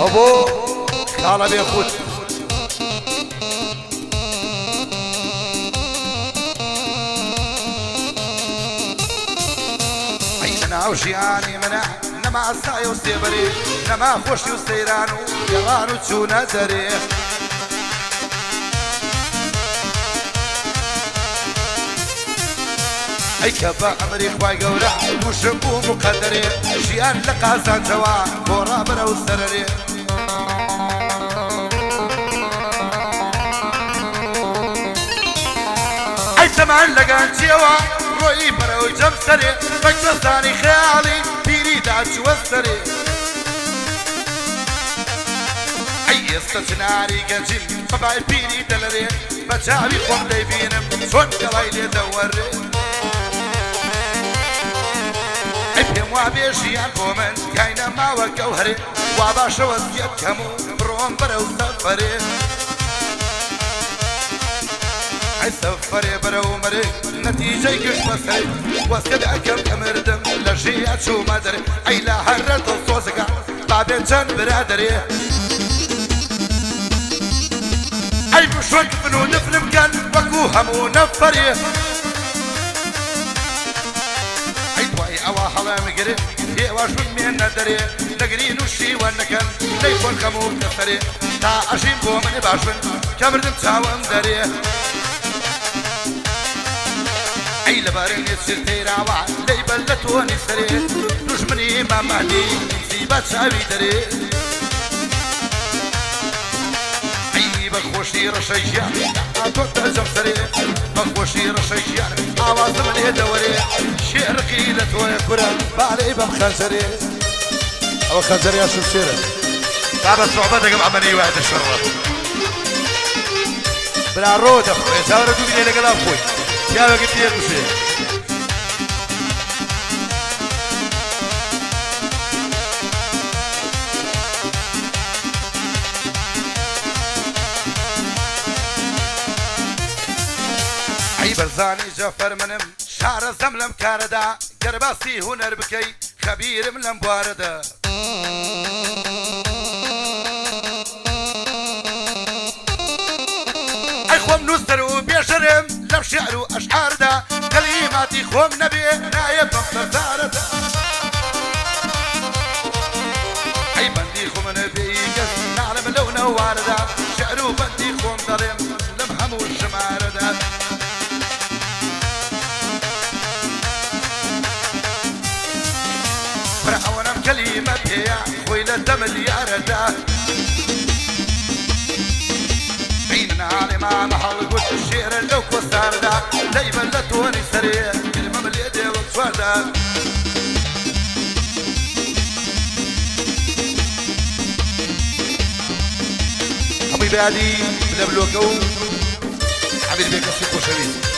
ابو خاله بيخوت انا وشياني منع نما السعي وستبري نما خوشي وستيرانو يغانو تشونا دري اي كفا امري خواي قورا وشبو مقدري شيان لقاسان جوا بورا برا وسرري اي سمان لقان جوا روي برا وجم سري بكساني خيالي بيري داش وسري اي استثناري قجيم باباي بيري دلري بجاوي خوم دي بينم صون قلايلي دوري بهم وابيشيان بومن كاينا ما وكوهري واباشا وزيت كمو بروم برو سفري اي سفري برو مري نتيجة كش بسري واسكد اكم كمردم لشيات شو مدري اي لا هرد الصوصقع بابين جن برادري اي بشوك فنو نفلم كان وكو همو نفري اوا حلا مقري هي واش من ندري نقري نشي ونكن ليكون خمو كفري تا اشين بو من باشن كبردم تاوم دري اي لبارن يصير تيراوا لي بلتوني سري دشمني ما مهدي مصيبه شاوي دري اي بخوشي رشيا توت جمسري بخوشي رشيا اواز من يدوري شرقي لتوي كره بالي بخنزري او خنزري يا شمشيره بابا صعوبتك مع مني واحد الشرط بلا روده صار دوبي لي قلب خوي يا وقت يمشي برزاني جفر منم شعر زملم كاردا قرباسي هنر بكي خبير من المبارده اي خوم نوستر وبيشرم لم شعر واشعار دا كلماتي خوم نبي نايب بمتزارده اي بندي خوم نبي قس نعلم لونه وارده شعر وبندي خوم ظلم لمهم والشمارده فرعونم كلمة هي خويلة دم اليارده عيننا علي ما محل قلت الشعر لو كوستار ده لي بلتوني سريع كلمة من اليدي وكسوارده حبيبي عادي بلبلوكو حبيبي بيك السيكو شريف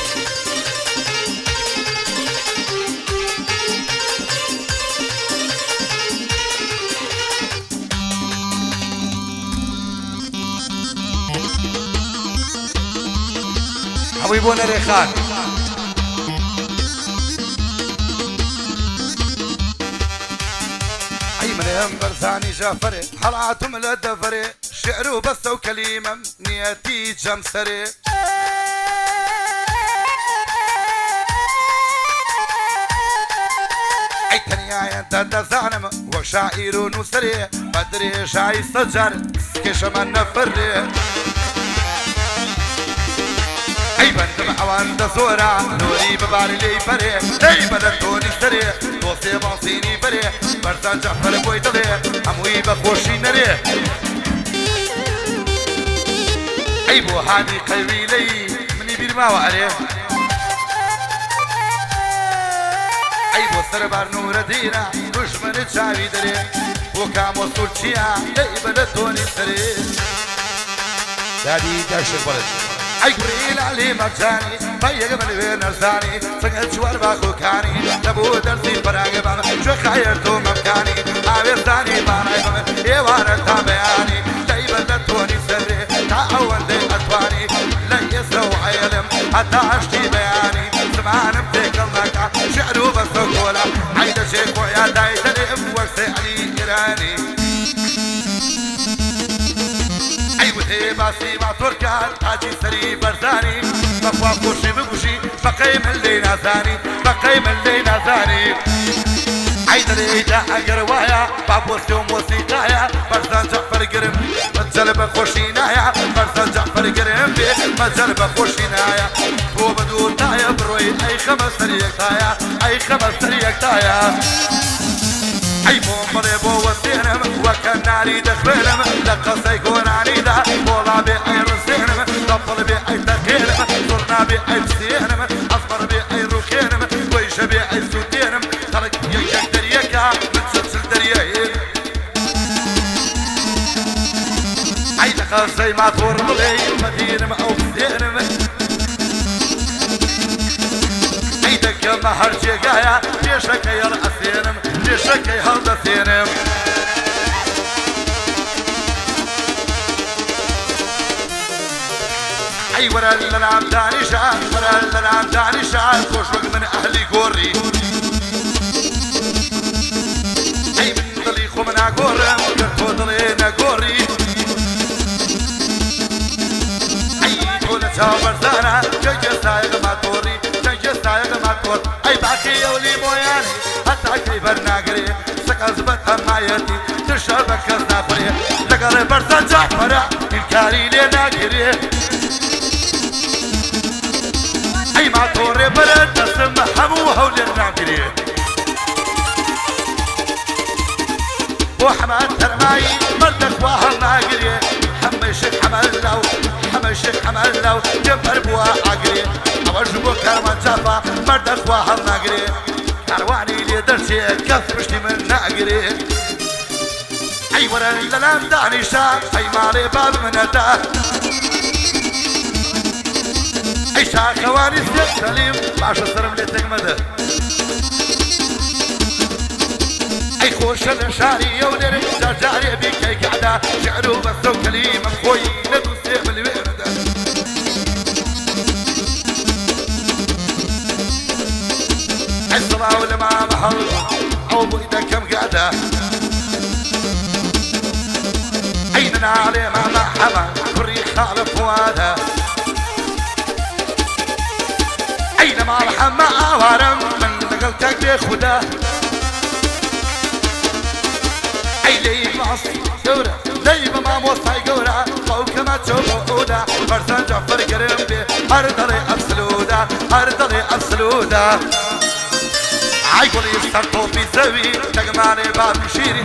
حبيبونا ريخان اي من برزاني جافري حلعتهم للدفري شعر وبس وكلمة نيتي جمسري اي تنيا انت تزعنم وشاعر نسري بدري شاي سجر كيش من نفري اي بندم اوان دزورا نوري بباري لي فري لي بدتوني سري دوسي بانسيني فري برزان جعفر بوي دلي اموي بخوشي نري اي بو هادي قلبي لي مني بيرما وعليه اي بو سربار نور دينا دشمن جاوي دري بو كامو سورتشيا لي بدتوني سري دادي داشر بلد اي قريل علي مرجاني بيق من بين ارزاني سقط شوار باخو كاني تبو درسي فراغ بام شو خيرتو مكاني عابر ثاني باراي بام يوار التابعاني دايما دتوني سري تعاون دي اطواني لن يسروا عيلم حتى عشتي بياني سمعان بتيك المكا شعرو بس وكولا عيد شيك ويا دايت الام وكسي علي ايراني تاجی سری برزانی بخوا خوشی بگوشی بقی من لی نازانی بقی من لی نازانی عیدریدا اگر وایا بابوسی و موسیقایا برزان جعفر گرم مجل بخوشی نایا برزان جعفر گرم بی مجل بخوشی نایا تو بدو تایا بروی ای خمس سریک تایا ای خمس سریک تایا ای بومبری بو وسینم وکن ناری دخلنم لقصی گونانی دا بولا بی ای رسینم دبل بی ای تقینم زرنا بی ای بسینم اصبر بی ای روخینم ویش بی ای سودینم خلق یک دریکا من سلسل دریه ای لقصی ما تور بغی مدینم او بسینم ای دکم هر جگایا پیشکی رأسینم پیشکی هلدسینم ای ورا لنام دانشا ورا لنام دانشا خوشوق من اهلی گوری ای من دلی خو من اگورم تو دلی نگوری ای طول چاو برزانا جنگ سایق ما توری جنگ سایق ما تور ای باقی اولی مویانی حتی کی برناگری سکاز بطم مایتی تشرب کز نخوری لگر برزان جعفره انکاری لی ناگری ای ما توری برد دستم همو هولی ناگری و حماد ترمایی مردك واهل ناقري حمشك حمل لو حمشك حمل لو جبر بوا عقري اوجبو كرمان جافا مردك واهل ناقري كرواني لي درسي كف مشتي من ناقري اي ورا للام دانشا اي مالي باب من اتا اي شاخواني سيد سليم باشا سرم لي تقمده اي خوش الشاري يولر جاري بك قاعده شعره بس وكلمه خوي ندوسي بالورده الصلاه ولا ما محل او بيدك كم قاعده عيننا عليه ما حما كري خالف فؤاده اينما الحما اوارم من نقلتك بخده لي مصر دورة لي ما موصي قورة فوق ما تشوفودا فرسان جعفر قرم بي هردلي أبسلودا هردلي أبسلودا عيقولي يسترطو في زوي تقماني باب مشيرين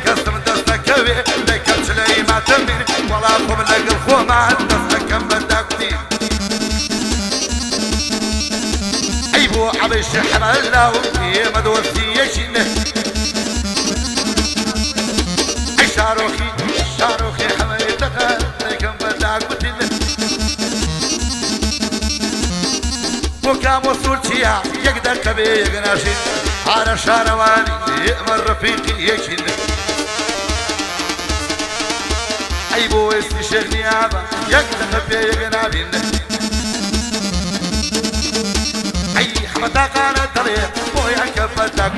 قسم دستك كوي ليكبش لي ما تمين ولا خم لك الخوما دستك كم بدك دين عيبو عبيش حمل له في مدوسي يشينه شاروخي شاروخي حميتك لكم بدك بتل وكام وصولتيا يقدر كبي يقناشين على شارواني يأمر رفيقي يشين اي بو اسمي شيخ نيابة يقدر كبي يقنابين اي حمتا قانا طريق بويا كبتك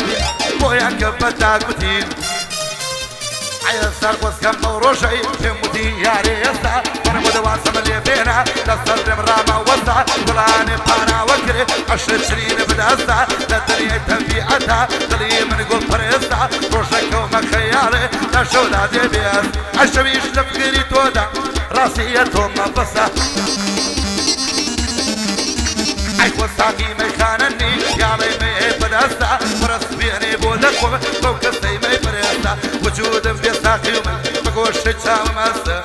بويا كبتك بتين عيا سرقوس كم روشي تموتي يا ريسا وانا مدوان سملي بينا لصدر راما وسع ولاني بانا وكري 20 بداسا لدنيا تنبيعتها دلي من قول فريسا روشك وما خيالي لشولا دي بيس عشبيش لفكري تودا راسيتهم مبسا عيك وساقي ميخانني يا لي مي بداسا فرس بيني بودكم فوق السي مي بريسا وجود بيساقي ومن بقوش تشاو مسا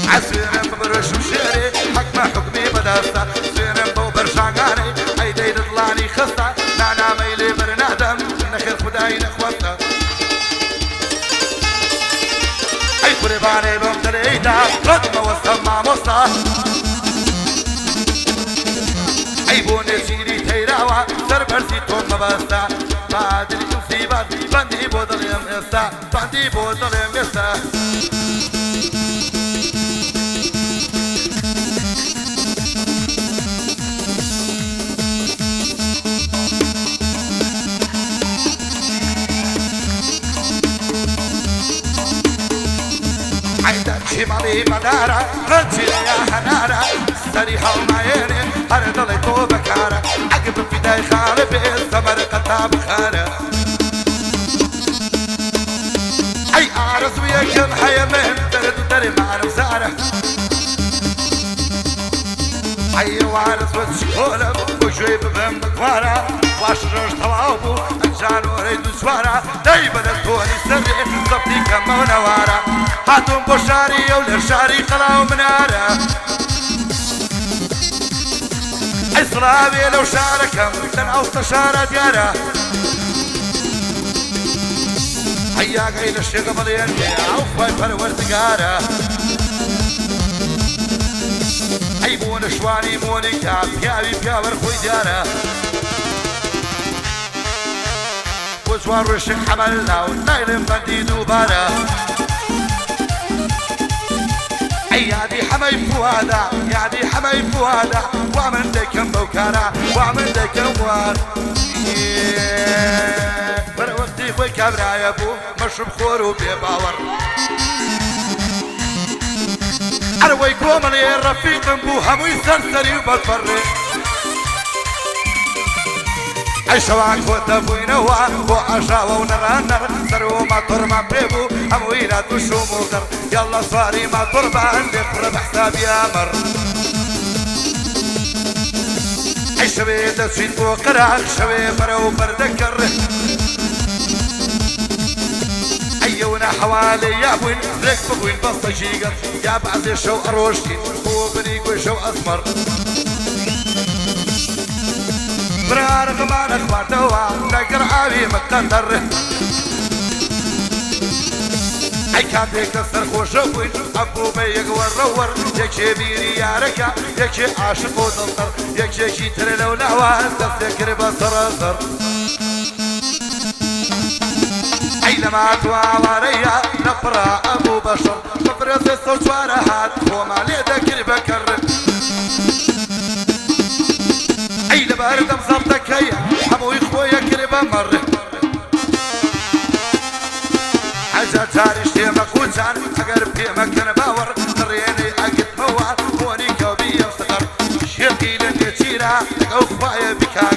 عسيرم ببرش وشيري حكمة حكمي بداسا سيرم بو برشاقاني عيدي تطلعني خصة نانا ميلي برنادم نخير خداي نخوصة اي قرباني بمدريدا رد موصل مع مصة اي بوني سيري تيراوا سر برسي توم مباسا بعد المصيبات بندي بوضل يمسا بندي بوضل يمسا عيدك مالي مدارة رجل يا هنارة سريحة ومعيني أرد لي طوبة كارة عقب في داي خالبي الثمر قطاب خارة أي أعرس وياكم حيا من ترد تري مع نفسارة أي وعرس وتشكولم وشوي بفهم بكوارة واشرش طوابو انجان وريد سوارة دايما التوني سري صبتي كما ونوارة هاتون بوشاري ولرشاري قلاو منارة أي صلابي لو شاركم لن أوسط شارة ديارة هيا قيل الشيخ مليان عوفاي فالوردقارة أي مون شواني موني كاب يابي بيابر خوي ديارة وزوار رشق حملنا والنايل مبدي دوبارة أي يادي حمي فوادا يادي حمي فوادا وعمل ديكم بوكارا وعمل ديكم وار بروقتي خوي كابرا يا بو مشروب خور وبيباور أروي كومن يا رفيق بو همو يسرسري وبتفرق عيشوا وتبوينا وعشاوا ونرانر سروا ما ترمى بيبو هموينا تشو مودر يلا صاري ما تربى عندك ربح حساب يا مر عيشوا تسويت وقرعك شوي برو بردكر أيونا حوالي يا بوين لك بوين بسطة شيقر يا بعزي شو أروشكي هو بنيك وشو أسمر برار غمان اخبار دوا نقر عابي مقدر اي كان ديك تسر خوش وين ابو بيق ورور يكشي بيري يا ركع يكشي عاشق ودلطر يكشي شي ترلو لهواز تفتكر بصرصر اينما تواريا نفرا ابو بشر نفرز الصوت وارهات وما لي ذكر بكر أي لبارد مصابتك هيا حمو إخويا كريبا مرة حاجة تاريش تيمك وزان أقرب تيمك أنا باور تريني أقد موار واني كوبي يفتقر شيقي لن يتيرا أخويا بكار